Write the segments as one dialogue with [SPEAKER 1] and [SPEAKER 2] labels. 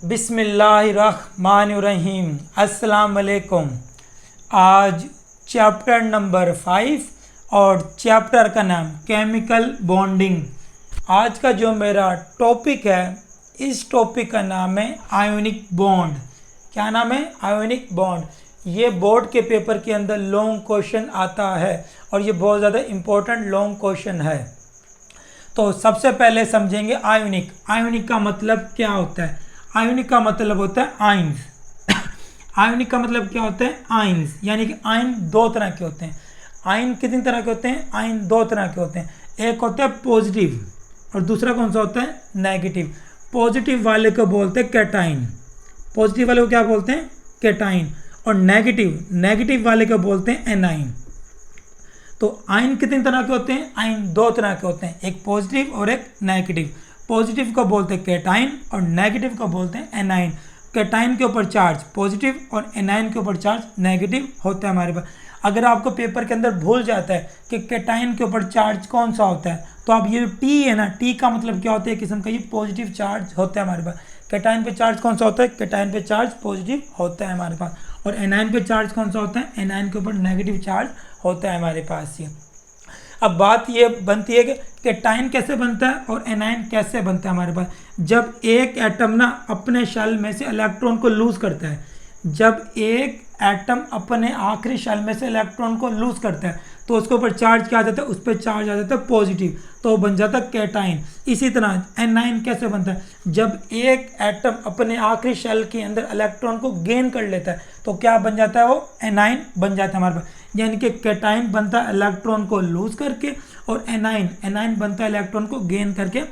[SPEAKER 1] बिस्मिल्लाहिर्रहमानिर्रहीम। अस्सलाम वालेकुम। आज चैप्टर नंबर 5 और चैप्टर का नाम केमिकल बॉन्डिंग। आज का जो मेरा टॉपिक है, इस टॉपिक का नाम है आयोनिक बॉन्ड। क्या नाम है? Ionic bond. ये बोर्ड के पेपर के अंदर लॉन्ग क्वेश्चन आता है और ये बहुत ज़्यादा इम्पोर्टेंट लॉन्ग क्वेश्चन है। तो सबसे पहले समझेंगे आयोनिक। आयोनिक का मतलब क्या होता है? आयोनिक का मतलब होता है आयन्स। आयोनिक का मतलब क्या होता है? आयन्स, यानी कि आयन दो तरह के होते हैं। आयन कितनी तरह के होते हैं? आयन दो तरह के होते हैं। एक होता है पॉजिटिव और दूसरा कौन सा होता है? नेगेटिव। पॉजिटिव वाले को बोलते हैं कैटाइन। पॉजिटिव वाले को क्या बोलते हैं? कैटाइन। और नेगेटिव वाले को बोलते हैं एनाइन। तो आयन कितनी तरह के होते हैं? आयन दो तरह के होते हैं, एक पॉजिटिव और एक नेगेटिव। पॉजिटिव को बोलते हैं कैटाइन और नेगेटिव को बोलते हैं एनाइन। कैटाइन के ऊपर चार्ज पॉजिटिव और एनाइन के ऊपर चार्ज नेगेटिव होता है हमारे पास। अगर आपको पेपर के अंदर भूल जाता है कि कैटाइन के ऊपर चार्ज कौन सा होता है, तो आप ये टी है ना, टी का मतलब क्या होता है? किस्म का ये पॉजिटिव चार्ज होता है हमारे पास। कैटाइन पे चार्ज कौन सा होता है? कैटाइन पे चार्ज पॉजिटिव होता है हमारे पास। और एनाइन पे चार्ज कौन सा होता है? एनाइन के ऊपर नेगेटिव चार्ज होता है हमारे पास। ये अब बात ये बनती है कि कैटाइन कैसे बनता है और एनाइन कैसे बनता है हमारे पास। जब एक एटम ना अपने शेल में से इलेक्ट्रॉन को लूज करता है, जब एक एटम अपने आखिरी शेल में से इलेक्ट्रॉन को लूज करता है तो उसके ऊपर चार्ज क्या आ जाता है? उस पर चार्ज आ जाता है पॉजिटिव, तो बन जाता है कैटाइन। इसी तरह एनाइन कैसे बनता है? जब एक एटम अपने आखिरी शेल के अंदर इलेक्ट्रॉन को गेन कर लेता है तो क्या बन जाता है? वो एनाइन बन जाता है हमारे पास। यानी कि कैटाइन बनता है इलेक्ट्रॉन को लूज करके और एनाइन बनता है इलेक्ट्रॉन को गेन करके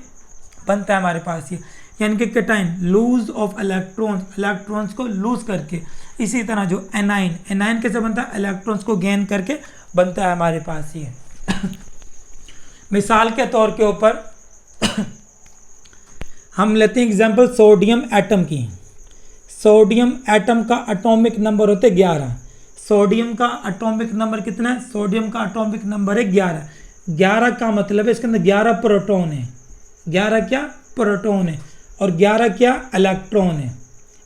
[SPEAKER 1] बनता है हमारे पास। ये यानी कि कैटाइन लूज ऑफ इलेक्ट्रॉन्स को लूज करके। इसी तरह जो एनाइन कैसे बनता है? इलेक्ट्रॉन्स को गेन करके बनता है हमारे पास। ये मिसाल के तौर के ऊपर हम लेते हैं एग्जांपल सोडियम एटम की। सोडियम एटम का एटॉमिक नंबर होते हैं 11। सोडियम का एटॉमिक नंबर कितना है? सोडियम का एटॉमिक नंबर है 11। 11 का मतलब है इसके अंदर 11 प्रोटॉन है। 11 क्या? प्रोटॉन है। और 11 क्या? इलेक्ट्रॉन है।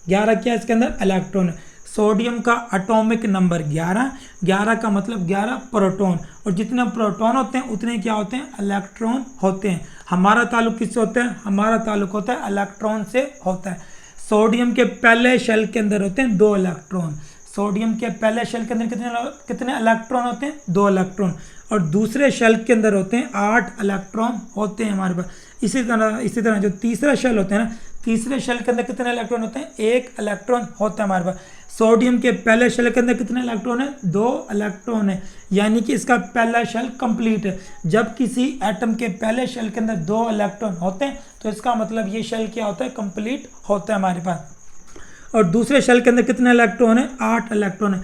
[SPEAKER 1] 11 क्या? इसके अंदर इलेक्ट्रॉन है। सोडियम का एटॉमिक नंबर 11। 11 का मतलब 11 प्रोटॉन। और जितने प्रोटॉन होते हैं उतने क्या होते हैं? इलेक्ट्रॉन होते हैं। हमारा ताल्लुक किससे होता है? हमारा ताल्लुक होता है इलेक्ट्रॉन से होता है। सोडियम के पहले शेल के अंदर होते हैं 2 इलेक्ट्रॉन। सोडियम के पहले शेल के अंदर कितने इलेक्ट्रॉन होते हैं? 2 इलेक्ट्रॉन। और दूसरे शेल के अंदर होते हैं 8 इलेक्ट्रॉन होते हैं हमारे पास। इसी तरह जो तीसरा शेल होता है ना, तीसरे शेल के अंदर कितने इलेक्ट्रॉन होते हैं? 1 इलेक्ट्रॉन होता है हमारे पास। सोडियम के पहले शेल के अंदर कितने इलेक्ट्रॉन है? 2 इलेक्ट्रॉन है। यानी कि इसका पहला शेल कंप्लीट है। जब किसी एटम के पहले शेल के अंदर 2 इलेक्ट्रॉन होते हैं तो इसका मतलब ये शेल क्या होता है? कंप्लीट होता है हमारे पास। और दूसरे शेल के अंदर कितने इलेक्ट्रॉन है? 8 इलेक्ट्रॉन है।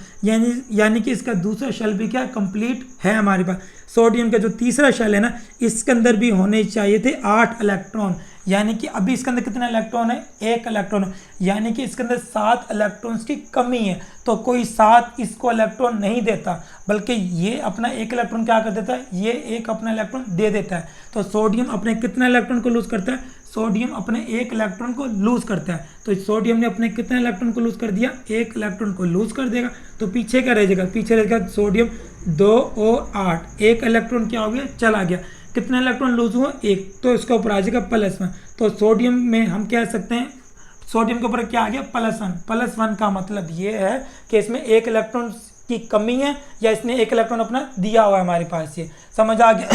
[SPEAKER 1] यानी कि इसका दूसरा शेल भी क्या? कंप्लीट है हमारे पास। सोडियम का जो तीसरा शेल है ना, इसके अंदर भी होने चाहिए थे 8 इलेक्ट्रॉन। यानी कि अभी इसके अंदर कितने इलेक्ट्रॉन है? 1 इलेक्ट्रॉन है। यानी कि इसके अंदर 7 इलेक्ट्रॉन्स की कमी है। तो कोई 7 इसको इलेक्ट्रॉन नहीं देता, बल्कि ये अपना 1 इलेक्ट्रॉन क्या कर देता है? ये एक अपना इलेक्ट्रॉन दे देता है। तो सोडियम अपने कितने इलेक्ट्रॉन को लूज करता है? सोडियम अपने 1 इलेक्ट्रॉन को लूज करता है। तो सोडियम ने अपने कितने इलेक्ट्रॉन को लूज कर दिया? 1 इलेक्ट्रॉन को लूज कर देगा। तो पीछे क्या रह जाएगा? पीछे रह जाएगा सोडियम 2 और 8। 1 इलेक्ट्रॉन क्या हो गया? चला गया। कितने इलेक्ट्रॉन लूज हुआ? 1। तो इसके ऊपर आ जाएगा +1। तो सोडियम में हम कह सकते हैं, सोडियम के ऊपर क्या आ गया? +1। +1 का मतलब ये है कि इसमें 1 इलेक्ट्रॉन की कमी है या इसने 1 इलेक्ट्रॉन अपना दिया हुआ है हमारे पास। ये समझ आ गया?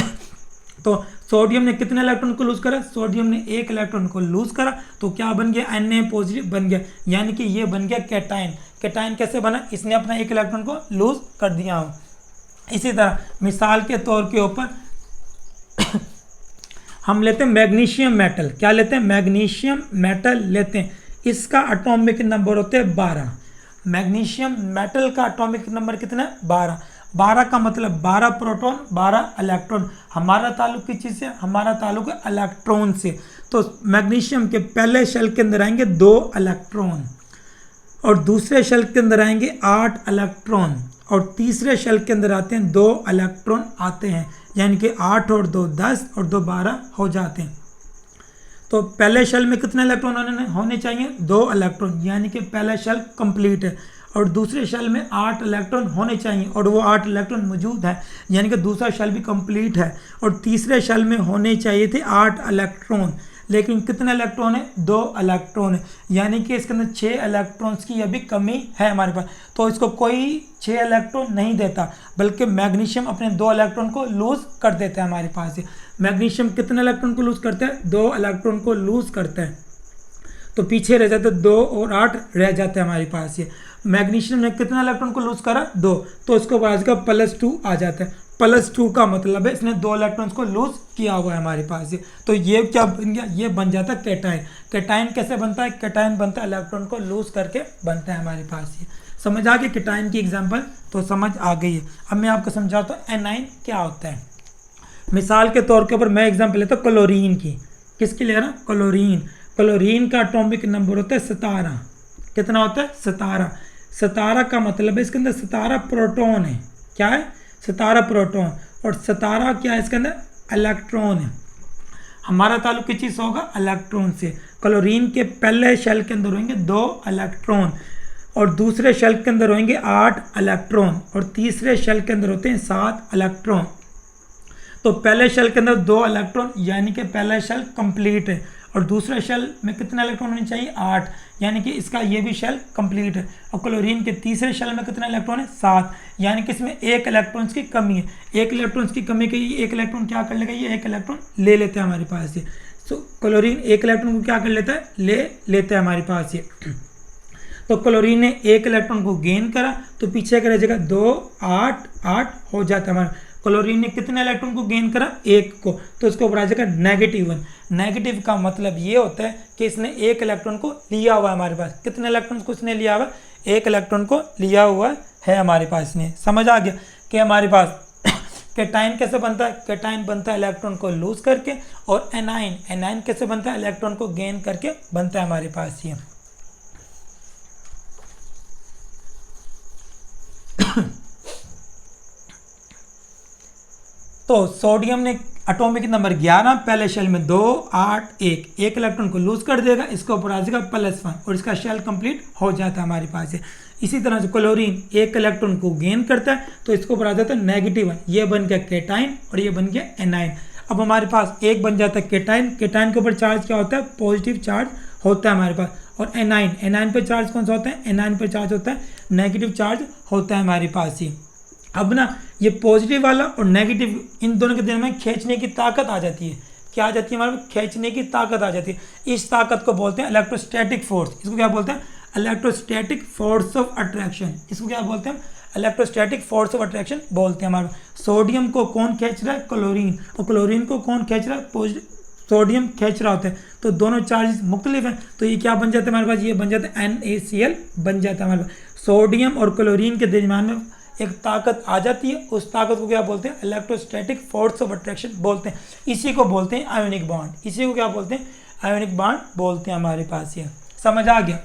[SPEAKER 1] तो सोडियम ने कितने इलेक्ट्रॉन को लूज करा? सोडियम ने 1 इलेक्ट्रॉन को लूज करा। तो क्या बन गया? Na पॉजिटिव बन गया। यानी कि ये बन गया कैटाइन। कैटाइन कैसे बना? इसने अपना 1 इलेक्ट्रॉन को लूज कर दिया हो। इसी तरह मिसाल के तौर के ऊपर हम लेते हैं मैग्नीशियम मेटल। क्या लेते हैं? मैग्नीशियम मेटल लेते हैं। इसका एटॉमिक नंबर होते हैं 12। मैग्नीशियम मेटल का एटॉमिक नंबर कितना है? 12। 12 का मतलब 12 प्रोटॉन 12 इलेक्ट्रॉन। हमारा ताल्लुक किस चीज़ से? हमारा ताल्लुक है इलेक्ट्रॉन से। तो मैग्नीशियम के पहले शेल के अंदर आएंगे 2 इलेक्ट्रॉन और दूसरे शेल के अंदर आएंगे 8 इलेक्ट्रॉन और तीसरे शेल के अंदर आते हैं 2 इलेक्ट्रॉन आते हैं। यानी कि 8 और 2 10 और 2 12 हो जाते हैं। तो पहले शेल में कितने इलेक्ट्रॉन होने चाहिए? 2 इलेक्ट्रॉन, यानी कि पहला शेल कंप्लीट है। और दूसरे शेल में 8 इलेक्ट्रॉन होने चाहिए और वो 8 इलेक्ट्रॉन मौजूद है, यानी कि दूसरा शेल भी कंप्लीट है। और तीसरे शेल में होने चाहिए थे 8 इलेक्ट्रॉन, लेकिन कितने इलेक्ट्रॉन है? 2 इलेक्ट्रॉन है, यानी कि इसके अंदर 6 इलेक्ट्रॉन्स की अभी कमी है हमारे पास। तो इसको कोई 6 इलेक्ट्रॉन नहीं देता, बल्कि मैग्नीशियम अपने 2 इलेक्ट्रॉन को लूज कर देता है हमारे पास। मैग्नीशियम कितने इलेक्ट्रॉन को लूज करता है? 2 इलेक्ट्रॉन को लूज करता है। तो पीछे रह जाते 2 और 8 रह जाते हैं हमारे पास। ये मैग्नीशियम ने कितना इलेक्ट्रॉन को लूज करा? 2, तो इसको बाद का +2 आ जाता है। +2 का मतलब है इसने 2 इलेक्ट्रॉन्स को लूज किया हुआ है हमारे पास। ये तो ये क्या बन गया? ये बन जाता है कैटायन। कैटायन कैसे बनता है? कैटायन बनता है इलेक्ट्रॉन को लूज करके बनता है हमारे पास। ये समझ आ गई कैटायन की एग्जाम्पल? तो समझ आ गई है। अब मैं आपको समझाता हूँ एनाइन क्या होता है। मिसाल के तौर के ऊपर मैं एग्जाम्पल लेता हूँ क्लोरीन की। किसकी ले रहा? क्लोरीन। क्लोरीन का एटॉमिक नंबर होता है 17। कितना होता है? 17। 17 का मतलब है इसके अंदर 17 प्रोटॉन है। क्या है? 17 प्रोटॉन। और 17 क्या है? इसके अंदर इलेक्ट्रॉन है। हमारा ताल्लुक किस चीज़ से होगा? इलेक्ट्रॉन से। क्लोरीन के पहले शेल के अंदर होंगे 2 इलेक्ट्रॉन और दूसरे शेल के अंदर होंगे 8 इलेक्ट्रॉन और तीसरे शेल के अंदर होते हैं 7 इलेक्ट्रॉन। तो पहले शेल के अंदर 2 इलेक्ट्रॉन, यानी कि पहला शेल कंप्लीट है। और दूसरे शेल में कितने इलेक्ट्रॉन होने चाहिए? 8, यानी कि इसका ये भी शेल कंप्लीट है। और क्लोरीन के तीसरे शेल में कितने इलेक्ट्रॉन है? 7, यानी कि इसमें 1 इलेक्ट्रॉन्स की कमी है। 1 इलेक्ट्रॉन्स की कमी के ये 1 इलेक्ट्रॉन क्या कर लेगा? ये 1 इलेक्ट्रॉन ले लेते हैं हमारे पास से। सो क्लोरीन 1 इलेक्ट्रॉन को क्या कर लेता है? ले लेता है हमारे पास से। तो क्लोरीन ने 1 इलेक्ट्रॉन को गेन करा, तो पीछे का रह जाएगा 2, 8, 8 हो जाता है हमारा। क्लोरीन ने कितने इलेक्ट्रॉन को गेन करा? 1 को, तो इसको ऊपर आ जाएगा -1। नेगेटिव का मतलब ये होता है कि इसने 1 इलेक्ट्रॉन को लिया हुआ है हमारे पास। कितने इलेक्ट्रॉन को इसने लिया हुआ? 1 इलेक्ट्रॉन को लिया हुआ है हमारे पास इसने। समझ आ गया कि हमारे पास कैटायन कैसे बनता है? कैटायन बनता है इलेक्ट्रॉन को लूज करके। और एनाइन, एनाइन कैसे बनता है? इलेक्ट्रॉन को गेन करके बनता है हमारे पास ये। तो सोडियम ने एटॉमिक नंबर 11, पहले शेल में 2, 8, 1 इलेक्ट्रॉन को लूज कर देगा, इसके ऊपर आ जाएगा +1 और इसका शेल कंप्लीट हो जाता है हमारे पास। इसी तरह से क्लोरीन 1 इलेक्ट्रॉन को गेन करता है, तो इसके ऊपर आ जाता है -1। ये बन गया कैटायन और ये बन गया एनाइन। अब हमारे पास एक बन जाता है कैटायन। कैटायन के ऊपर चार्ज क्या होता है? पॉजिटिव चार्ज होता है हमारे पास। और एनाइन, एनाइन पर चार्ज कौन सा होता है? एनाइन पर चार्ज होता है नेगेटिव चार्ज होता है हमारे पास ही। अब ना ये पॉजिटिव वाला और नेगेटिव इन दोनों के दरमियान खींचने की ताकत आ जाती है। क्या आ जाती है हमारे पास? खींचने की ताकत आ जाती है। इस ताकत को बोलते हैं इलेक्ट्रोस्टैटिक फोर्स। इसको क्या बोलते हैं? Electrostatic force of attraction. इसको क्या बोलते हैं? इलेक्ट्रोस्टैटिक फोर्स ऑफ अट्रैक्शन बोलते हैं हमारे। सोडियम को कौन खींच रहा है? क्लोरीन। और क्लोरीन को कौन खींच रहा है? पॉजिटिव सोडियम खींच रहा होता है। तो दोनों चार्जेस मुख्तलिफ हैं, तो ये क्या बन जाता है हमारे पास? ये बन जाता है NaCl बन जाता है हमारे पास। सोडियम और क्लोरीन के दरमियान में एक ताकत आ जाती है, उस ताकत को क्या बोलते हैं? इलेक्ट्रोस्टैटिक फोर्स ऑफ अट्रैक्शन बोलते हैं। इसी को बोलते हैं आयोनिक बॉन्ड। इसी को क्या बोलते हैं? आयोनिक बॉन्ड बोलते हैं हमारे पास। ये समझ आ गया?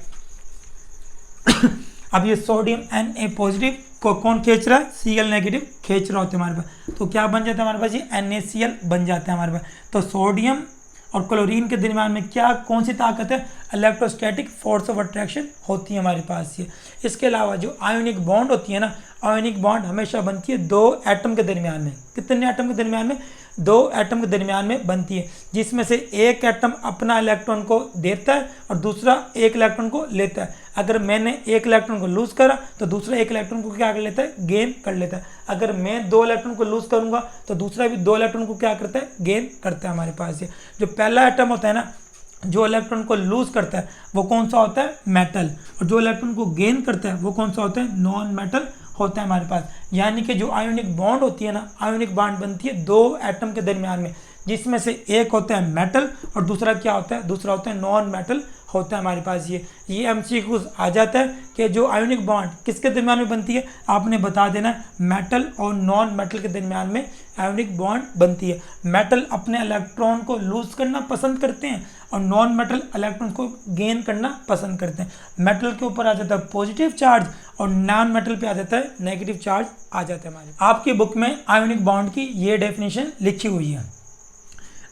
[SPEAKER 1] अब ये सोडियम Na पॉजिटिव को कौन खींच रहा है? Cl नेगेटिव खींच रहा होता है हमारे पास। तो क्या बन जाता है हमारे पास? ये NaCl बन जाता है हमारे पास। तो सोडियम और क्लोरीन के दरमियान में क्या कौन सी ताकत है? इलेक्ट्रोस्टैटिक फोर्स ऑफ अट्रैक्शन होती है हमारे पास ये। इसके अलावा जो आयोनिक बॉन्ड होती है ना, आयोनिक बॉन्ड हमेशा बनती है 2 एटम के दरमियान में। कितने एटम के दरमियान में? 2 एटम के दरमियान में बनती है, जिसमें से एक एटम अपना इलेक्ट्रॉन को देता है और दूसरा 1 इलेक्ट्रॉन को लेता है। अगर मैंने 1 इलेक्ट्रॉन को लूज करा तो दूसरा 1 इलेक्ट्रॉन को क्या कर लेता है? गेन कर लेता है। अगर मैं 2 इलेक्ट्रॉन को लूज करूंगा तो दूसरा भी 2 इलेक्ट्रॉन को क्या करता है? गेन करता है हमारे पास। ये जो पहला एटम होता है ना, जो इलेक्ट्रॉन को लूज करता है वो कौन सा होता है? मेटल। और जो इलेक्ट्रॉन को गेन करता है वो कौन सा होता है? नॉन मेटल होता है हमारे पास। यानी कि जो आयोनिक बॉन्ड होती है ना, आयोनिक बॉन्ड बनती है 2 एटम के दरमियान में, जिसमें से एक होता है मेटल और दूसरा क्या होता है? दूसरा होता है नॉन मेटल होता है हमारे पास। ये MCQs आ जाता है कि जो आयोनिक बॉन्ड किसके दरमियान में बनती है? आपने बता देना मेटल और नॉन मेटल के दरमियान में आयोनिक बॉन्ड बनती है। मेटल अपने इलेक्ट्रॉन को लूज करना पसंद करते हैं और नॉन मेटल इलेक्ट्रॉन को गेन करना पसंद करते हैं। मेटल के ऊपर आ जाता है पॉजिटिव चार्ज और नॉन मेटल पे आ जाता है नेगेटिव चार्ज आ जाता है हमारे। आपकी बुक में आयोनिक बॉन्ड की ये डेफिनेशन लिखी हुई है।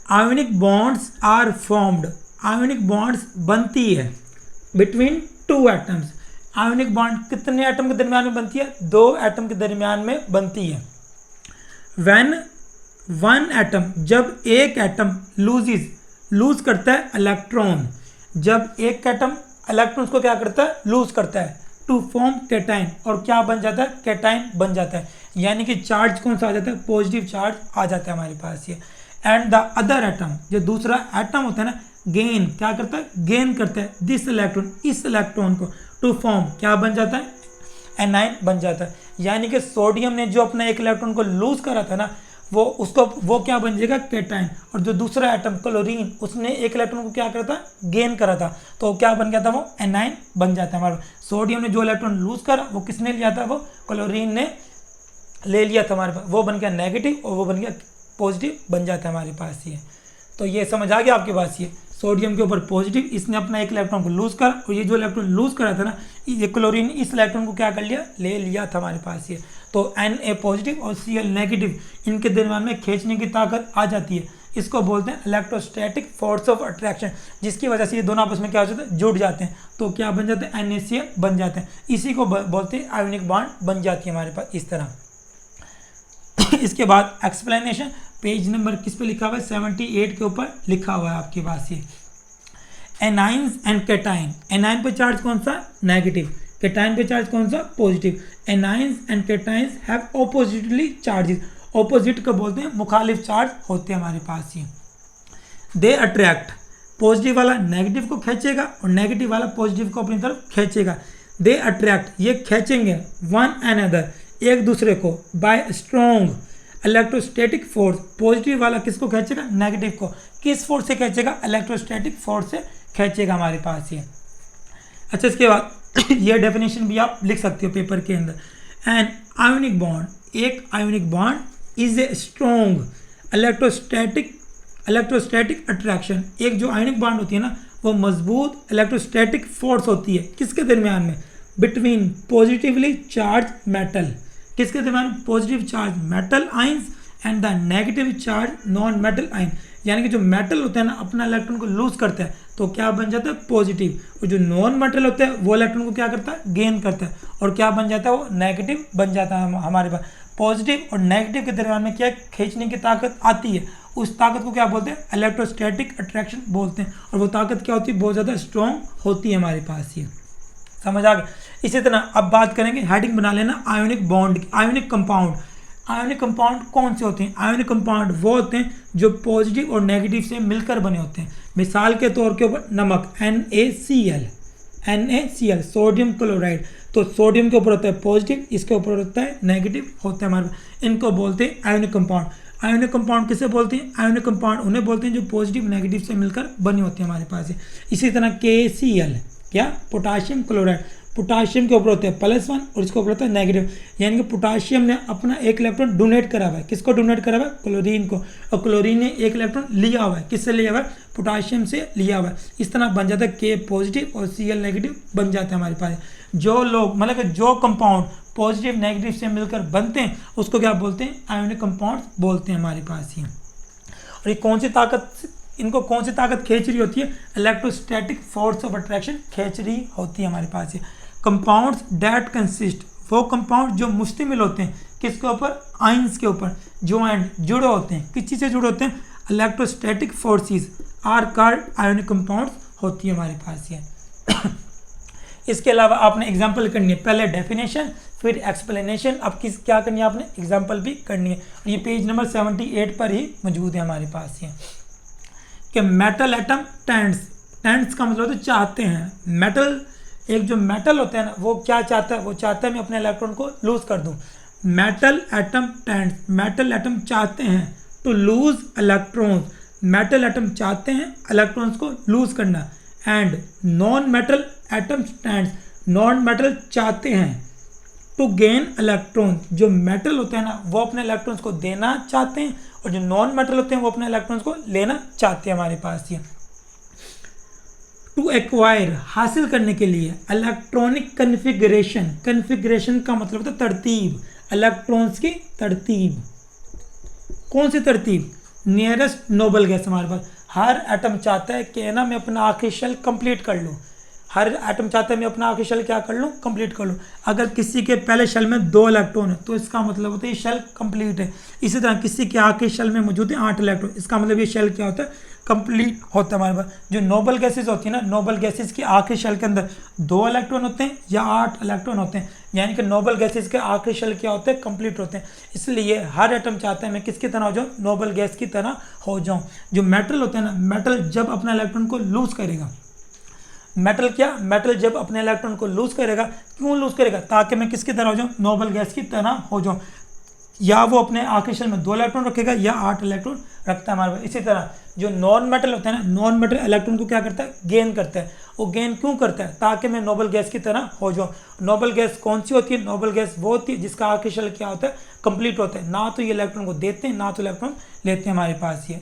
[SPEAKER 1] Ionic bonds are formed, ionic bonds बनती है between two atoms. Ionic bond कितने एटम के दरमियान में बनती है? दो एटम के दरमियान में बनती है। व्हेन वन एटम, जब एक एटम लूज करता है इलेक्ट्रॉन, जब एक एटम इलेक्ट्रॉन्स को क्या करता है? लूज करता है टू फॉर्म कैटाइन, और क्या बन जाता है? कैटाइन बन जाता है। यानी कि चार्ज कौन सा आ जाता है? पॉजिटिव चार्ज आ जाता है हमारे पास ये। एंड द अदर एटम, जो दूसरा एटम होता है ना, गेन क्या करता है? गेन करता है दिस इलेक्ट्रॉन, इस इलेक्ट्रॉन को, टू फॉर्म क्या बन जाता है? एनाइन बन जाता है। यानी कि सोडियम ने जो अपना एक इलेक्ट्रॉन को लूज करा था ना, वो क्या बन जाएगा? कैटाइन। और जो दूसरा एटम क्लोरीन, उसने एक इलेक्ट्रॉन को क्या करा था? गेन करा था, तो क्या बन गया था? वो एनाइन बन जाता है हमारा। सोडियम ने जो इलेक्ट्रॉन लूज करा, वो किसने लिया था? वो क्लोरीन ने ले लिया था हमारे पास, वो बन गया नेगेटिव और वो बन गया पॉजिटिव बन जाता है हमारे पास ये। तो ये समझ आ गया आपके पास ये, सोडियम के ऊपर पॉजिटिव, इसने अपना एक इलेक्ट्रॉन को लूज करा, और ये जो इलेक्ट्रॉन लूज करा था ना, ये क्लोरीन इस इलेक्ट्रॉन को क्या कर लिया? ले लिया था हमारे पास ये। तो Na पॉजिटिव और Cl नेगेटिव, इनके दरमियान में खींचने की ताकत आ जाती है। इसको बोलते हैं इलेक्ट्रोस्टैटिक फोर्स ऑफ अट्रैक्शन, जिसकी वजह से ये दोनों आपस में क्या हो जाते हैं? जुड़ जाते हैं। तो क्या बन जाते हैं? NaCl बन जाते हैं। इसी को बोलते हैं आयोनिक बॉन्ड बन जाती है हमारे पास इस तरह। इसके बाद एक्सप्लेनेशन, पेज नंबर किस पे लिखा हुआ है? 78 के ऊपर लिखा हुआ है आपके पास ये। एनाइंस एंड कैटाइन, एनाइन पे चार्ज कौन सा? नेगेटिव। कैटाइन पे चार्ज कौन सा? Positive. Anions and cations have oppositely charges, opposite को बोलते हैं मुखालिफ चार्ज होते हैं हमारे पास ये। दे अट्रैक्ट, पॉजिटिव वाला नेगेटिव को खींचेगा और नेगेटिव वाला पॉजिटिव को अपनी तरफ खींचेगा। दे अट्रैक्ट, ये खींचेंगे वन अनदर, एक दूसरे को, bye strong electrostatic force. Positive वाला किसको खींचेगा? नेगेटिव को। किस फोर्स से खींचेगा? इलेक्ट्रोस्टैटिक फोर्स से खींचेगा हमारे पास ये। अच्छा, इसके बाद ये डेफिनेशन भी आप लिख सकते हो पेपर के अंदर। एन आयोनिक बॉन्ड, एक ionic bond is a strong electrostatic attraction. एक जो आयोनिक बॉन्ड होती है ना, वो मजबूत इलेक्ट्रोस्टैटिक फोर्स होती है। किसके दरमियान में? बिटवीन पॉजिटिवली चार्ज मेटल, किसके दरमियान? Positive charge metal ions and the negative charge non metal आइन। यानी कि जो मेटल होता है ना, अपना इलेक्ट्रॉन को लूज करता है, तो क्या बन जाता है? पॉजिटिव। और जो नॉन मेटल होता है, वो इलेक्ट्रॉन को क्या करता है? गेन करता है, और क्या बन जाता है? वो नेगेटिव बन जाता है हमारे पास। पॉजिटिव और नेगेटिव के दरमियान में क्या खींचने की ताकत आती है, उस ताकत को क्या बोलते हैं? इलेक्ट्रोस्टैटिक अट्रैक्शन बोलते हैं। और वो ताकत क्या होती है? बहुत ज़्यादा स्ट्रॉन्ग होती है हमारे पास ये। समझ आ गया? इसी तरह अब बात करेंगे, हेडिंग बना लेना ionic bond, ionic compound. Ionic compound कौन से होते हैं? आयोनिक कंपाउंड वो होते हैं जो पॉजिटिव और नेगेटिव से मिलकर बने होते हैं। मिसाल के तौर के ऊपर नमक NaCl, सोडियम क्लोराइड। तो सोडियम के ऊपर होता है पॉजिटिव, इसके ऊपर होता है नेगेटिव, होता है हमारे पास। इनको बोलते हैं आयोनिक कंपाउंड। आयोनिक कंपाउंड किसे बोलते हैं? आयोनिक कंपाउंड उन्हें बोलते हैं जो पॉजिटिव नेगेटिव से मिलकर बने होते हैं हमारे पास। इसी तरह KCl, क्या? Potassium chloride. पोटाशियम के ऊपर होता है +1 और इसके ऊपर होता है नेगेटिव। यानी कि पोटाशियम ने अपना एक इलेक्ट्रॉन डोनेट करा हुआ है। किसको डोनेट करा हुआ है? क्लोरीन को। और क्लोरीन ने एक इलेक्ट्रॉन लिया हुआ है। किससे लिया हुआ है? पोटाशियम से लिया हुआ है। इस तरह बन जाता है K पॉजिटिव और Cl नेगेटिव बन जाता है हमारे पास। जो लोग मतलब कि जो कंपाउंड पॉजिटिव नेगेटिव से मिलकर बनते हैं, उसको क्या बोलते हैं? आयोनिक कंपाउंड बोलते हैं हमारे पास ही। और ये कौन सी ताकत, इनको कौन सी ताकत खींच रही होती है? इलेक्ट्रोस्टैटिक फोर्स ऑफ अट्रैक्शन खींच रही होती है हमारे पास ये। कंपाउंड्स डैट कंसिस्ट, वो कंपाउंड जो मुश्तमिल होते हैं किसके ऊपर? आइंस के ऊपर। ज्वाइंट, जुड़े होते हैं, किस चीज़ से जुड़े होते हैं? Electrostatic forces are called ionic compounds होती है हमारे पास ये। इसके अलावा आपने एग्जाम्पल करनी है, पहले डेफिनेशन फिर एक्सप्लेनेशन, अब क्या करनी है आपने? एग्जाम्पल भी करनी है। और ये पेज नंबर 78 पर ही मौजूद है हमारे पास ये। कि मेटल एटम टेंड्स का मतलब तो चाहते हैं। मेटल, एक जो मेटल होता है ना, वो क्या चाहता है? वो चाहता है मैं अपने इलेक्ट्रॉन को लूज कर दूं। Metal atom tends, metal atom चाहते हैं to lose electrons, metal atom चाहते हैं इलेक्ट्रॉन्स को लूज करना। And non metal atom tends, non metal चाहते हैं टू गेन इलेक्ट्रॉन। जो मेटल होते हैं ना, वो अपने इलेक्ट्रॉन्स को देना चाहते हैं, और जो नॉन मेटल होते हैं वो अपने इलेक्ट्रॉन्स को लेना चाहते हैं हमारे पास ये। टू एक्वायर, हासिल करने के लिए। इलेक्ट्रॉनिक कन्फिगरेशन, कन्फिगरेशन का मतलब होता है तरतीब, इलेक्ट्रॉन्स की तरतीब। कौन सी तरतीब? नियरेस्ट नोबल गैस हमारे पास, हर एटम चाहता है कि ना मैं अपना आखिरी शेल कंप्लीट कर लूँ, हर एटम चाहता है मैं अपना आखिरी शेल क्या कर लूँ, कंप्लीट कर लूँ। अगर किसी के पहले शेल में 2 इलेक्ट्रॉन है तो इसका मतलब होता है ये शेल कंप्लीट है। इसी तरह किसी के आखिरी शेल में मौजूद है 8 इलेक्ट्रॉन, इसका मतलब ये शेल क्या होता है, कंप्लीट होता है हमारे पास। जो नोबल गैसेज होती है ना, नोबल गैसेज के आखिरी शेल के अंदर 2 इलेक्ट्रॉन होते हैं या 8 इलेक्ट्रॉन होते हैं, यानी कि नोबल गैसेज के आखिरी शेल क्या होते हैं, कंप्लीट होते हैं। इसलिए हर एटम चाहता है मैं किसकी तरह हो जाऊँ, नोबल गैस की तरह हो जाऊँ। जो मेटल होता है ना, मेटल जब अपना इलेक्ट्रॉन को लूज करेगा, मेटल जब अपने इलेक्ट्रॉन को लूज करेगा, क्यों लूज करेगा, ताकि मैं किसकी तरह हो जाऊँ, नोबल गैस की तरह हो जाऊँ। या वो अपने आखिरी शेल में 2 इलेक्ट्रॉन रखेगा या 8 इलेक्ट्रॉन रखता है हमारे पास। इसी तरह जो नॉन मेटल होता है ना, नॉन मेटल इलेक्ट्रॉन को क्या करता है, गेन करता है। वो गेन क्यों करता है, ताकि मैं नोबल गैस की तरह हो जाऊँ। नोबल गैस कौन सी होती है, नोबल गैस वो होती है जिसका आखिरी शेल क्या होता है, कंप्लीट होता है। ना तो ये इलेक्ट्रॉन को देते हैं ना तो इलेक्ट्रॉन लेते हैं हमारे पास ये।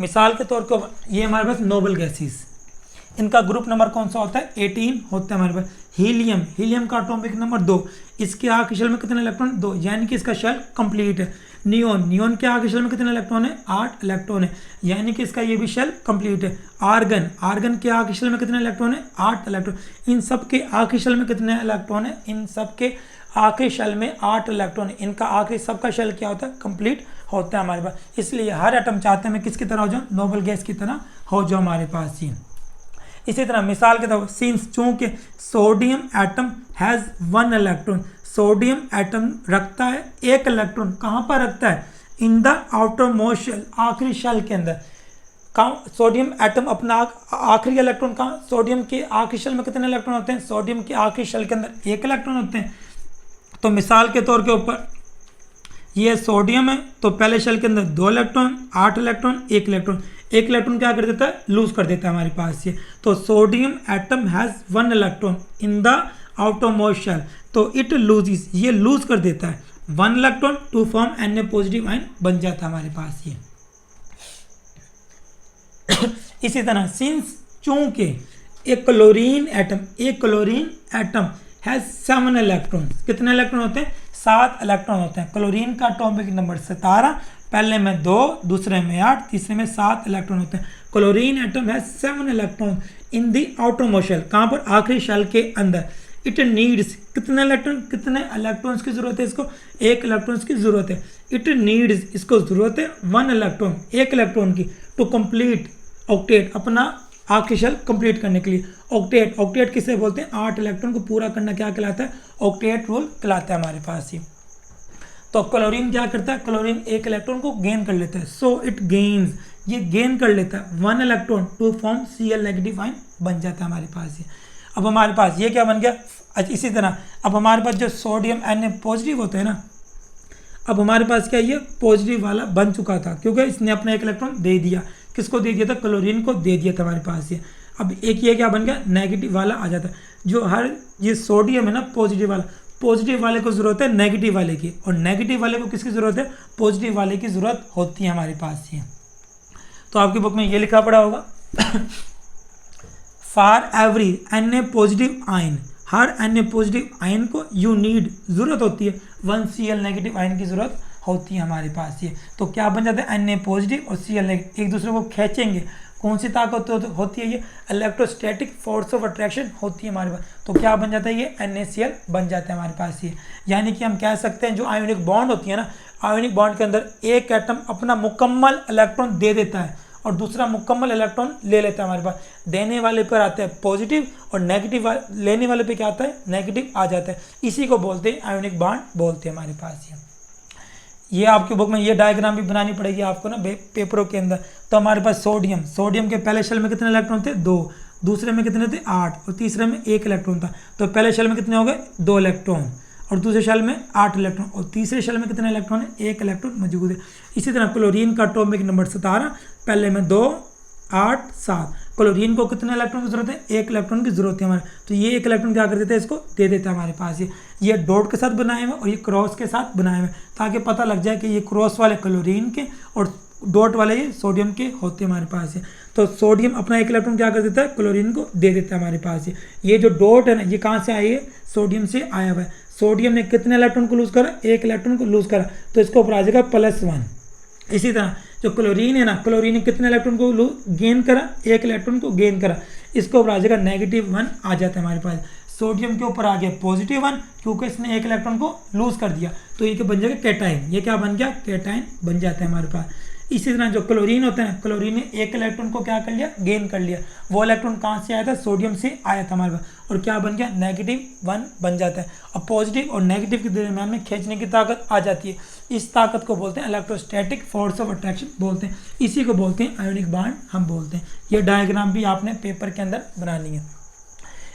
[SPEAKER 1] मिसाल के तौर पर ये हमारे पास नोबल गैसेस, इनका ग्रुप नंबर कौन सा होता है, 18 होता है हमारे पास। हीलियम का एटॉमिक नंबर 2, इसके आखिरी शेल में कितने इलेक्ट्रॉन, 2, यानी कि इसका शेल कंप्लीट है। नियोन के आखिरी शेल में कितने इलेक्ट्रॉन है, 8 इलेक्ट्रॉन है, यानी कि इसका ये भी शेल कंप्लीट है। आर्गन के आखिरी शेल में कितने इलेक्ट्रॉन है, 8 इलेक्ट्रॉन। इन सब के आखिरी शेल में कितने इलेक्ट्रॉन है, इन सब के आखिरी शेल में 8 इलेक्ट्रॉन है। इनका आखिरी सबका शेल क्या होता है, कंप्लीट होता है हमारे पास। इसलिए हर एटम चाहते हैं मैं किसकी तरह हो जाऊँ, नोबल गैस की तरह हो जाऊँ हमारे पास ही। इसी तरह मिसाल के तौर पर सिंस चूंकि sodium atom has 1 electron, sodium atom रखता है 1 इलेक्ट्रॉन, कहाँ पर रखता है, in the outer most shell, आखिरी शेल के अंदर। कहाँ सोडियम एटम अपना आखिरी इलेक्ट्रॉन कहाँ, सोडियम के आखिरी शेल में कितने इलेक्ट्रॉन होते हैं, सोडियम के आखिरी शेल के अंदर 1 इलेक्ट्रॉन होते हैं। तो मिसाल के तौर के ऊपर ये सोडियम है तो पहले शेल के अंदर 2 इलेक्ट्रॉन, 8 इलेक्ट्रॉन, 1 इलेक्ट्रॉन, 1 इलेक्ट्रॉन क्या कर देता है, लूज कर देता है हमारे पास ये। तो sodium atom has 1 electron in the outer most shell, तो इट लूजिस, ये लूज कर देता है 1 electron to form Na positive ion बन जाता है हमारे पास ये। इसी तरह सिंस चूंकि एक क्लोरीन एटम हैज़ 7 इलेक्ट्रॉन, कितने इलेक्ट्रॉन होते हैं, 7 इलेक्ट्रॉन होते हैं। क्लोरीन का एटॉमिक नंबर 17, पहले में 2, दूसरे में 8, तीसरे में 7 इलेक्ट्रॉन होते हैं। क्लोरीन एटम है 7 electron in the outer most shell, कहाँ पर, आखिरी शेल के अंदर। इट नीड्स कितने इलेक्ट्रॉन्स की जरूरत है, इसको 1 इलेक्ट्रॉन्स की जरूरत है। इट नीड्स, इसको जरूरत है 1 इलेक्ट्रॉन, 1 इलेक्ट्रॉन की, टू कंप्लीट ऑक्टेट, अपना आखिरी शेल कंप्लीट करने के लिए। ऑक्टेट किसे बोलते हैं, 8 इलेक्ट्रॉन को पूरा करना क्या कहलाता है, ऑक्टेट रूल कहलाता है हमारे पास ही। तो क्लोरीन क्या करता है, क्लोरीन 1 इलेक्ट्रॉन को गेन कर लेता है। सो इट गेन्स, ये गेन कर लेता है 1 electron to form Cl negative ion बन जाता है हमारे पास ये। अब हमारे पास ये क्या बन गया। अच्छा, इसी तरह अब हमारे पास जो सोडियम Na पॉजिटिव होता है ना, अब हमारे पास क्या, ये पॉजिटिव वाला बन चुका था क्योंकि इसने अपना 1 इलेक्ट्रॉन दे दिया, किसको दे दिया था, क्लोरीन को दे दिया था हमारे पास ये। अब एक ये क्या बन गया, नेगेटिव वाला आ जाता है। जो हर ये सोडियम है ना, पॉजिटिव वाले को ज़रूरत है नेगेटिव वाले की, और नेगेटिव वाले को किसकी ज़रूरत है, पॉजिटिव वाले की ज़रूरत होती है हमारे पास ये। तो आपकी बुक में ये लिखा पड़ा होगा for every Na positive ion, her Na positive ion को यू नीड, ज़रूरत होती है 1 Cl नेगेटिव आयन की ज़रूरत होती है हमारे पास ये। तो क्या बन जाता है, Na पॉजिटिव और Cl नेगेटिव एक दूसरे को खींचेंगे। कौन सी ताकत होती है, ये इलेक्ट्रोस्टैटिक फोर्स ऑफ अट्रैक्शन होती है हमारे पास। तो क्या बन जाता है, ये NaCl बन जाता है हमारे पास ये। यानी कि हम कह सकते हैं जो आयोनिक बॉन्ड होती है ना, आयोनिक बॉन्ड के अंदर एक एटम अपना मुकम्मल इलेक्ट्रॉन दे देता है और दूसरा मुकम्मल इलेक्ट्रॉन ले लेता है हमारे पास। देने वाले पर आता है पॉजिटिव और नेगेटिव लेने वाले पे क्या आता है, नेगेटिव आ जाता है। इसी को बोलते हैं आयोनिक बॉन्ड बोलते हैं हमारे पास ये आपकी बुक में ये डायग्राम भी बनानी पड़ेगी आपको ना पेपरों के अंदर। तो हमारे पास सोडियम के पहले शेल में कितने इलेक्ट्रॉन थे, 2, दूसरे में कितने थे, 8, और तीसरे में 1 इलेक्ट्रॉन था। तो पहले शेल में कितने हो गए, 2 इलेक्ट्रॉन, और दूसरे शेल में 8 इलेक्ट्रॉन, और तीसरे शेल में कितने इलेक्ट्रॉन है, 1 इलेक्ट्रॉन मौजूद है। इसी तरह क्लोरीन का एटॉमिक नंबर 17, पहले में 2, 8, 7। क्लोरीन को कितने इलेक्ट्रॉन की जरूरत है, 1 इलेक्ट्रॉन की जरूरत है हमारे। तो ये 1 इलेक्ट्रॉन क्या कर देता है, इसको दे देता है हमारे पास ये डॉट के साथ बनाए हुए और ये क्रॉस के साथ बनाए हुए, ताकि पता लग जाए कि ये क्रॉस वाले क्लोरीन के और डॉट वाले ये सोडियम के होते हैं हमारे पास तो सोडियम अपना 1 इलेक्ट्रॉन क्या कर देता है, क्लोरीन को दे देता है हमारे पास ये जो डॉट है ना, ये कहाँ से आई है, सोडियम से आया हुआ है। सोडियम ने कितने इलेक्ट्रॉन को लूज करा, 1 इलेक्ट्रॉन को लूज करा, तो इसको ऊपर आ जाएगा +1। इसी तरह जो क्लोरीन है ना, क्लोरीन ने कितने इलेक्ट्रॉन को गेन करा, एक इलेक्ट्रॉन को गेन करा, इसके ऊपर आ जाएगा -1 आ जाता है हमारे पास। सोडियम के ऊपर आ गया +1 क्योंकि इसने एक इलेक्ट्रॉन को लूज कर दिया, तो ये बन जाएगा कैटाइन। ये क्या बन गया, कैटाइन बन जाता है हमारे पास। इसी तरह जो क्लोरीन होता है ना, क्लोरीन ने एक इलेक्ट्रॉन को क्या कर लिया, गेन कर लिया। वो इलेक्ट्रॉन कहाँ से आया था, सोडियम से आया था हमारे पास, और क्या बन गया, -1 बन जाता है। और पॉजिटिव और नेगेटिव के दरमियान में खींचने की ताकत आ जाती है। इस ताकत को बोलते हैं इलेक्ट्रोस्टैटिक फोर्स ऑफ अट्रैक्शन बोलते हैं। इसी को बोलते हैं आयोनिक बॉन्ड हम बोलते हैं। ये डायग्राम भी आपने पेपर के अंदर बनानी है।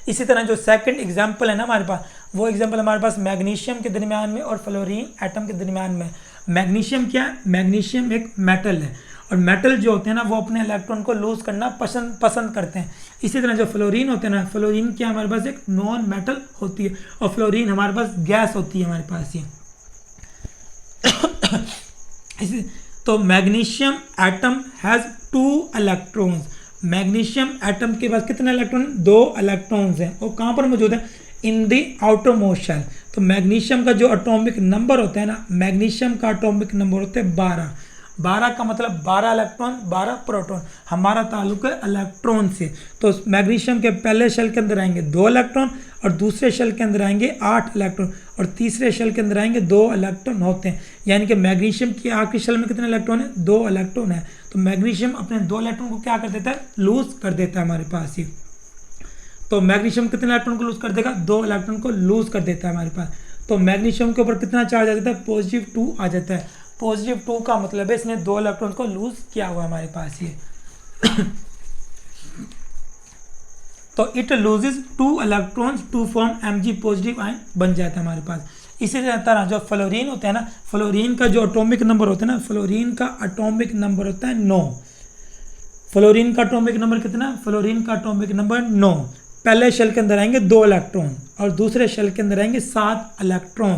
[SPEAKER 1] इसी तरह जो सेकंड एग्जाम्पल है ना हमारे पास, वो एग्जाम्पल हमारे पास मैग्नीशियम के दरमियान में और फ्लोरीन एटम के दरमियान में। मैग्नीशियम क्या है, मैग्नीशियम एक मेटल है, और मेटल जो होते हैं ना वो अपने इलेक्ट्रॉन को लूज करना पसंद करते हैं। इसी तरह जो फ्लोरीन होते हैं ना, फ्लोरीन क्या हमारे पास एक नॉन मेटल होती है, और फ्लोरीन हमारे पास गैस होती है हमारे पास ये। तो magnesium atom has 2 electrons. Magnesium atom के पास कितने इलेक्ट्रॉन, 2 इलेक्ट्रॉन्स हैं, और कहाँ पर मौजूद है, इन दी आउटर मोस्ट शेल। तो मैग्नीशियम का जो एटॉमिक नंबर होता है ना, मैग्नीशियम का एटॉमिक नंबर होता है 12। 12 का मतलब 12 इलेक्ट्रॉन 12 प्रोटॉन। हमारा ताल्लुक है इलेक्ट्रॉन से। तो मैग्नीशियम के पहले शेल के अंदर आएंगे 2 इलेक्ट्रॉन, और दूसरे शेल के अंदर आएंगे 8 इलेक्ट्रॉन, और तीसरे शेल के अंदर आएंगे 2 इलेक्ट्रॉन होते हैं। यानी कि मैग्नीशियम की आखिरी शेल में कितने इलेक्ट्रॉन है, 2 इलेक्ट्रॉन है। तो मैग्नीशियम अपने 2 इलेक्ट्रॉन को क्या कर देता है, लूज कर देता है हमारे पास ही। तो मैग्नीशियम कितने इलेक्ट्रॉन को लूज कर देगा, 2 इलेक्ट्रॉन को लूज कर देता है हमारे पास। तो मैग्नीशियम के ऊपर कितना चार्ज आ जाता है, +2 आ जाता है। +2 का मतलब है इसने 2 इलेक्ट्रॉन को लूज किया हुआ हमारे पास ये। तो it loses 2 electrons to form Mg positive ion बन जाता है हमारे पास। इसी तरह जो फ्लोरीन होता है ना, फ्लोरीन का जो एटॉमिक नंबर होता है ना, फ्लोरीन का एटॉमिक नंबर होता है 9। फ्लोरीन का एटॉमिक नंबर कितना, फ्लोरीन का एटॉमिक नंबर 9। पहले शेल के अंदर आएंगे 2 इलेक्ट्रॉन, और दूसरे शेल के अंदर आएंगे 7 इलेक्ट्रॉन।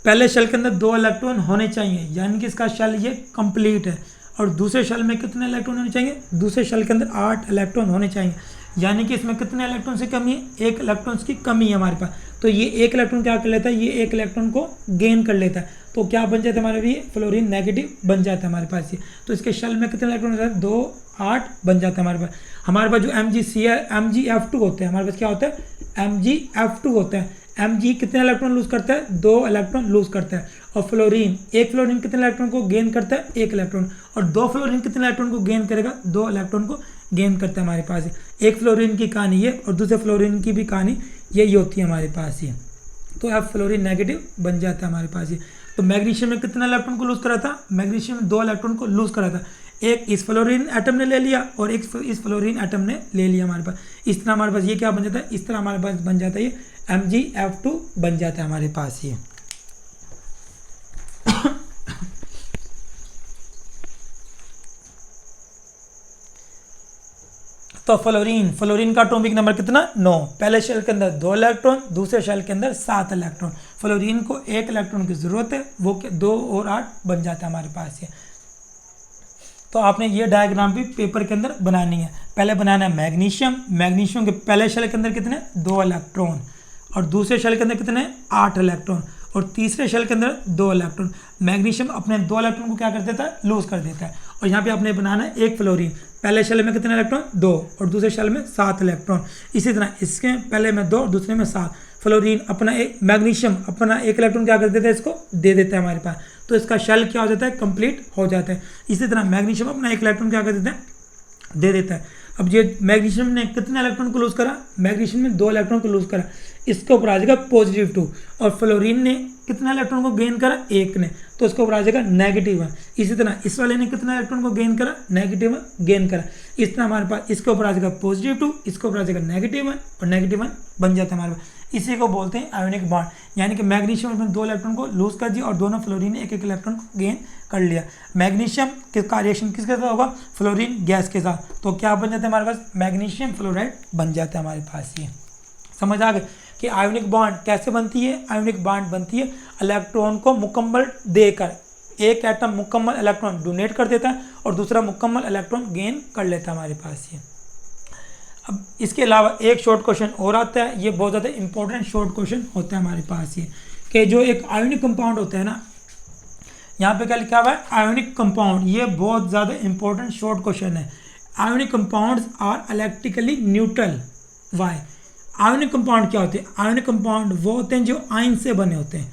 [SPEAKER 1] पहले शेल के अंदर 2 इलेक्ट्रॉन होने चाहिए, यानी कि इसका शेल ये कंप्लीट है। और दूसरे शेल में कितने इलेक्ट्रॉन होने चाहिए, दूसरे शेल के अंदर 8 इलेक्ट्रॉन होने चाहिए, यानी कि इसमें कितने इलेक्ट्रॉन की कमी है, 1 इलेक्ट्रॉन की कमी है हमारे पास। तो ये 1 इलेक्ट्रॉन क्या कर लेता है, ये 1 इलेक्ट्रॉन को गेन कर लेता है। तो क्या बन जाता है हमारे भी, फ्लोरीन नेगेटिव बन जाता है हमारे पास ये। तो इसके शेल में कितने इलेक्ट्रॉन होता है, 2 8 बन जाता है हमारे पास। हमारे पास जो MgF2 होते हैं, हमारे पास क्या होता है, MgF2 होता है। Mg कितने इलेक्ट्रॉन लूज करता है, 2 इलेक्ट्रॉन लूज करता है। और फ्लोरीन, एक फ्लोरीन कितने इलेक्ट्रॉन को गेन करता है, 1 इलेक्ट्रॉन। और 2 फ्लोरीन कितने इलेक्ट्रॉन को गेन करेगा, 2 इलेक्ट्रॉन को गेन करता है हमारे पास। एक फ्लोरीन की कहानी ये, और दूसरे फ्लोरीन की भी कहानी यही होती है हमारे पास ये। तो अब फ्लोरीन नेगेटिव बन जाता है हमारे पास ये। तो मैग्नीशियम में कितना इलेक्ट्रॉन को लूज करा था, मैग्नीशियम में 2 इलेक्ट्रॉन को लूज करा था। एक इस फ्लोरीन एटम ने ले लिया, और एक इस फ्लोरीन एटम ने ले लिया हमारे पास। इस तरह हमारे पास ये क्या बन जाता है, इस तरह हमारे पास बन जाता है ये MgF2 बन जाता है हमारे पास ये। तो फ्लोरीन का एटॉमिक नंबर कितना, 9। पहले शेल के अंदर 2 इलेक्ट्रॉन, दूसरे शेल के अंदर 7 इलेक्ट्रॉन। फ्लोरीन को 1 इलेक्ट्रॉन की जरूरत है, वो 2 और 8 बन जाता है हमारे पास ये। तो आपने ये डायग्राम भी पेपर के अंदर बनानी है। पहले बनाना है मैग्नीशियम के पहले शेल के अंदर कितने, 2 इलेक्ट्रॉन, और दूसरे शेल के अंदर कितने, 8 इलेक्ट्रॉन, और तीसरे शेल के अंदर 2 इलेक्ट्रॉन। मैग्नीशियम अपने 2 इलेक्ट्रॉन को क्या कर देता है, लूज कर देता है। और यहाँ पे आपने बनाना है एक फ्लोरीन, पहले शेल में कितने इलेक्ट्रॉन, 2, और दूसरे शेल में 7 इलेक्ट्रॉन। इसी तरह इसके पहले में 2 और दूसरे में 7। फ्लोरीन अपना मैग्नीशियम अपना 1 इलेक्ट्रॉन क्या कर देता है, इसको दे देता है हमारे पास। तो इसका शेल क्या हो जाता है, कंप्लीट हो जाता है। इसी तरह मैग्नीशियम अपना 1 इलेक्ट्रॉन क्या कर देता है, दे देता है। अब ये मैग्नीशियम ने कितने इलेक्ट्रॉन को लूज करा, मैग्नीशियम ने 2 इलेक्ट्रॉन को लूज करा, इसके ऊपर आ जाएगा +2। और फ्लोरीन ने कितना इलेक्ट्रॉन को गेन करा, 1 ने, तो इसके ऊपर आ जाएगा -1। इसी तरह इस वाले ने कितना इलेक्ट्रॉन को गेन करा, -1 गेन करा। इस तरह हमारे पास इसके ऊपर आ जाएगा +2, इसके ऊपर आ जाएगा -1, और -1 बन जाता है हमारे पास। इसी को बोलते हैं आयोनिक बॉन्ड, यानी कि मैग्नीशियम में 2 इलेक्ट्रॉन को लूज कर दिया, और दोनों फ्लोरीन ने 1 इलेक्ट्रॉन को गेन कर लिया। मैग्नीशियम का रिएक्शन किसके साथ होगा, फ्लोरीन गैस के साथ। तो क्या बन जाता है हमारे पास, मैग्नीशियम फ्लोराइड बन जाता है हमारे पास ये। समझ आ गए कि आयोनिक बॉन्ड कैसे बनती है। आयोनिक बॉन्ड बनती है इलेक्ट्रॉन को मुकम्मल देकर। एक एटम मुकम्मल इलेक्ट्रॉन डोनेट कर देता है, और दूसरा मुकम्मल इलेक्ट्रॉन गेन कर लेता है हमारे पास ये। अब इसके अलावा एक शॉर्ट क्वेश्चन और आता है, ये बहुत ज़्यादा इंपॉर्टेंट शॉर्ट क्वेश्चन होता है हमारे पास ये, कि जो एक आयोनिक कंपाउंड होता है ना, यहाँ पे क्या लिखा हुआ है, आयोनिक कंपाउंड। ये बहुत ज़्यादा इंपॉर्टेंट शॉर्ट क्वेश्चन है। Ionic compounds are electrically neutral. Why? Ionic compound क्या होते हैं? आयोनिक कंपाउंड वो होते हैं जो आयन से बने होते हैं।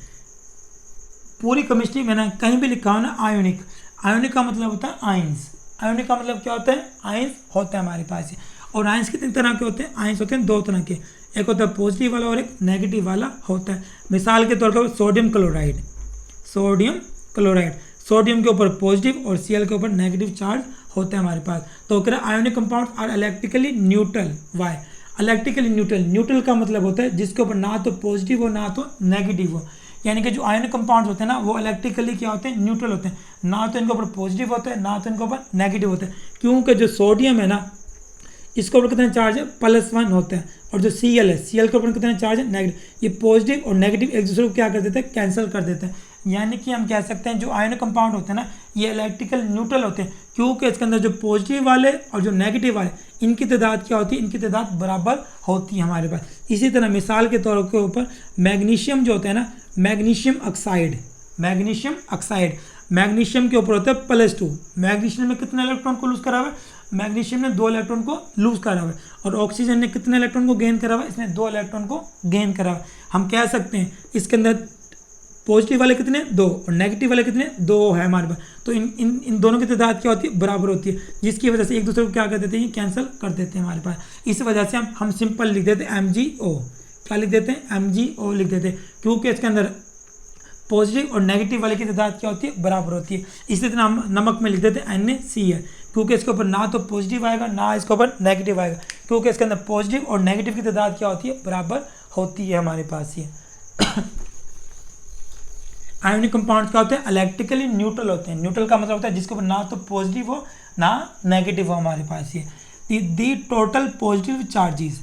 [SPEAKER 1] पूरी केमिस्ट्री में ना कहीं भी लिखा हो ना आयोनिक, आयोनिक का मतलब होता है आयंस। आयोनिक का मतलब क्या होता है? आयंस होता है हमारे पास। और आयंस कितने तरह के होते हैं? आयंस होते हैं दो तरह के, एक होता है पॉजिटिव वाला और एक नेगेटिव वाला होता है। मिसाल के तौर पर sodium chloride, sodium chloride, sodium के ऊपर पॉजिटिव और Cl के ऊपर नेगेटिव चार्ज होता है हमारे पास। तो कह रहा है ionic compound are electrically neutral. Why? Electrically neutral, neutral का मतलब होता है जिसके ऊपर ना तो पॉजिटिव हो ना तो नेगेटिव हो। यानी कि जो आयोनिक कंपाउंड्स होते हैं ना वो इलेक्ट्रिकली क्या होते हैं? न्यूट्रल होते हैं। ना तो इनके ऊपर पॉजिटिव होता है ना तो इनके ऊपर नेगेटिव होता है। क्योंकि जो सोडियम है ना इसके ऊपर कितना चार्ज है? +1 होता है। और जो Cl है, Cl के ऊपर कितना चार्ज है? नेगेटिव। ये पॉजिटिव और नेगेटिव एक दूसरे को क्या कर देते हैं? कैंसिल कर देते हैं। यानी कि हम कह सकते हैं जो आयोनिक कंपाउंड होते हैं ना ये इलेक्ट्रिकल न्यूट्रल होते हैं, क्योंकि इसके अंदर जो पॉजिटिव वाले और जो नेगेटिव वाले इनकी तादाद क्या होती है? इनकी तादाद बराबर होती है हमारे पास। इसी तरह मिसाल के तौर के ऊपर मैग्नीशियम जो होता है ना, magnesium oxide, magnesium oxide, magnesium के ऊपर होता है +2। मैग्नीशियम में कितने इलेक्ट्रॉन को लूज करा हुआ है? मैग्नीशियम ने 2 इलेक्ट्रॉन को लूज करा हुआ है। और ऑक्सीजन ने कितने इलेक्ट्रॉन को गेन करा हुआ है? इसने 2 इलेक्ट्रॉन को गेन करा हुआ है। हम कह सकते हैं इसके अंदर पॉजिटिव वाले कितने? 2 और नेगेटिव वाले कितने? 2 है हमारे पास। तो इन दोनों की तादाद क्या होती है? बराबर होती है, जिसकी वजह से एक दूसरे को क्या कर देते हैं? कैंसिल कर देते हैं हमारे पास। इस वजह से हम सिंपल लिख देते हैं MgO। क्या लिख देते हैं? MgO लिख देते हैं, क्योंकि इसके अंदर पॉजिटिव और नेगेटिव वाले की तादाद क्या होती है? बराबर होती है। इसी तरह हम नमक में लिख देते हैं NaCl, क्योंकि इसके ऊपर ना तो पॉजिटिव आएगा ना इसके ऊपर नेगेटिव आएगा, क्योंकि इसके अंदर पॉजिटिव और नेगेटिव की तादाद क्या होती है? बराबर होती है हमारे पास। ये आयोनिक कंपाउंड्स क्या होते हैं? इलेक्ट्रिकली न्यूट्रल होते हैं। न्यूट्रल का मतलब होता है जिसके ऊपर ना तो पॉजिटिव हो ना नेगेटिव हो हमारे पास। ये दी टोटल पॉजिटिव चार्जेस,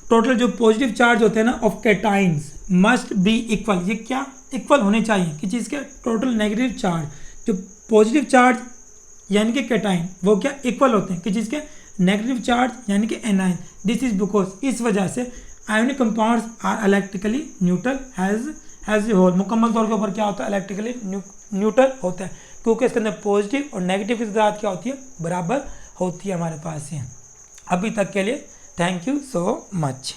[SPEAKER 1] टोटल जो पॉजिटिव चार्ज होते हैं ना of cations must be equal. ये क्या? इक्वल होने चाहिए कि चीज़ के टोटल नेगेटिव चार्ज, जो पॉजिटिव चार्ज यानी कि कैटाइन वो क्या? इक्वल होते हैं कि चीज़ के नेगेटिव चार्ज यानी कि एनाइन। दिस इज बिकॉज, इस वजह से ionic compounds are electrically neutral has a whole. मुकम्मल तौर के ऊपर क्या होता है? इलेक्ट्रिकली न्यूट्रल होता है, क्योंकि इसके अंदर पॉजिटिव और नेगेटिव की तादाद क्या होती है? बराबर होती है हमारे पास। ये अभी तक के लिए थैंक यू सो मच।